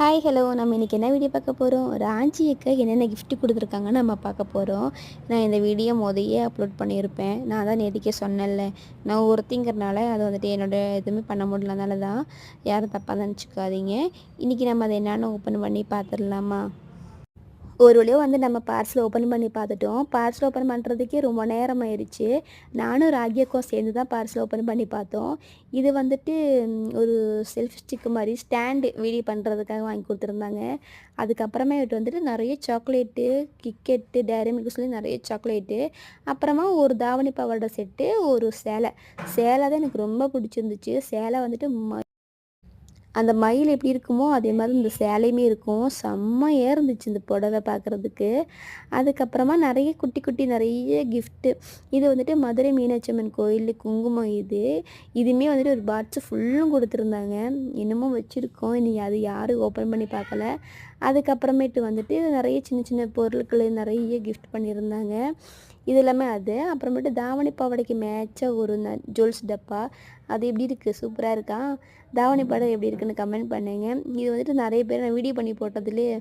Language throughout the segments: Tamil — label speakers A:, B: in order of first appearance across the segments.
A: ஹாய் ஹலோ நம்ம இன்றைக்கி என்ன வீடியோ பார்க்க போகிறோம்? ராஞ்சிக்கு என்னென்ன கிஃப்ட் கொடுத்துருக்காங்கன்னு நம்ம பார்க்க போகிறோம். நான் இந்த வீடியோ மொதயே அப்லோட் பண்ணியிருப்பேன். நான் தான் நேற்றுக்கே சொன்னேன்ல, நான் ஒருத்திங்கிறனால அது வந்துட்டு என்னோடய எதுவுமே பண்ண முடியலனால தான் யாரும் தப்பாக நினச்சிக்காதீங்க. இன்றைக்கி நம்ம அதை என்னென்னு ஓப்பன் பண்ணி பார்த்துடலாமா? ஒரு வழியாக வந்து நம்ம பார்சல் ஓப்பன் பண்ணி பார்த்துட்டோம். பார்சல் ஓப்பன் பண்ணுறதுக்கே ரொம்ப நேரம் ஆயிடுச்சு. நானும் ராகியக்கும் சேர்ந்து தான் பார்சல் ஓப்பன் பண்ணி பார்த்தோம். இது வந்துட்டு ஒரு செல்ஃப் ஸ்டிக்கு மாதிரி ஸ்டாண்டு வீடியோ பண்ணுறதுக்காக வாங்கி கொடுத்துருந்தாங்க. அதுக்கப்புறமேட்டு வந்துட்டு நிறைய சாக்லேட்டு, கிட்கெட்டு, டேரி மில்க் சொல்லி நிறைய சாக்லேட்டு, அப்புறமா ஒரு தாவணி பாவாடை செட்டு, ஒரு சேலை. சேலை தான் எனக்கு ரொம்ப பிடிச்சிருந்துச்சு. சேலை வந்துட்டு அந்த மயில் எப்படி இருக்குமோ அதே மாதிரி இந்த சேலையுமே இருக்கும். செம்மையாக இருந்துச்சு இந்த புடவை பார்க்குறதுக்கு. அதுக்கப்புறமா நிறைய குட்டி குட்டி நிறைய கிஃப்ட்டு. இது வந்துட்டு மதுரை மீனாட்சி அம்மன் கோயில் குங்குமம் இது. இதுவுமே வந்துட்டு ஒரு பாக்ஸு ஃபுல்லும் கொடுத்துருந்தாங்க. இன்னமும் வச்சுருக்கோம். இனி அது யாரும் ஓப்பன் பண்ணி பார்க்கல. அதுக்கப்புறமேட்டு வந்துட்டு நிறைய சின்ன சின்ன பொருட்கள் நிறைய கிஃப்ட் பண்ணியிருந்தாங்க. இது எல்லாமே அது. அப்புறமேட்டு தாவணி பாவாடைக்கு மேட்சாக ஒரு ஜுவல்ஸ் டப்பா. அது எப்படி இருக்குது? சூப்பராக இருக்கா? தாவணி பாவாடை எப்படி இருக்குன்னு கமெண்ட் பண்ணுங்க. இது வந்துட்டு நிறைய பேர் நான் வீடியோ பண்ணி போட்டதுலேயே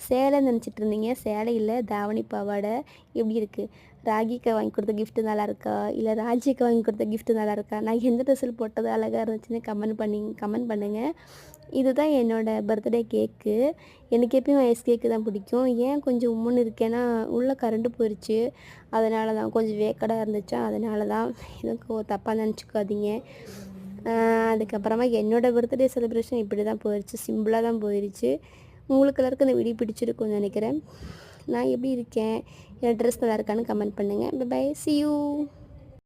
A: சேலைன்னு நினச்சிட்டு இருந்தீங்க. சேலை இல்லை, தாவணி பாவாடை. எப்படி இருக்குது? ராகிக்கு வாங்கி கொடுத்த கிஃப்ட்டு நல்லாயிருக்கா? இல்லை ராஜிக்கு வாங்கி கொடுத்த கிஃப்ட்டு நல்லாயிருக்கா? நான் எந்த ட்ரெஸ்ஸில் போட்டது அழகாக இருந்துச்சுன்னு கமெண்ட் பண்ணுங்கள். இதுதான் என்னோடய பர்த்டே கேக்கு. எனக்கு எப்பயும் ஐஸ் கேக்கு தான் பிடிக்கும். ஏன் கொஞ்சம் உம்முன்னு இருக்கேன்னா, உள்ளே கரண்ட்டு போயிடுச்சு. அதனால தான் கொஞ்சம் வேக்கடாக இருந்துச்சா, அதனால தான். எதுவும் தப்பாக நினச்சிக்காதீங்க. அதுக்கப்புறமா என்னோடய பர்த்டே செலிப்ரேஷன் இப்படி தான் போயிடுச்சு. சிம்பிளாக தான் போயிடுச்சு. உங்களுக்கு எல்லாருக்கும் இந்த வீடியோ பிடிச்சிருக்கும்னு நினைக்கிறேன். நான் எப்படி இருக்கேன்? என் ட்ரெஸ் நல்லா இருக்கான்னு கமெண்ட் பண்ணுங்கள். Bye bye, see you.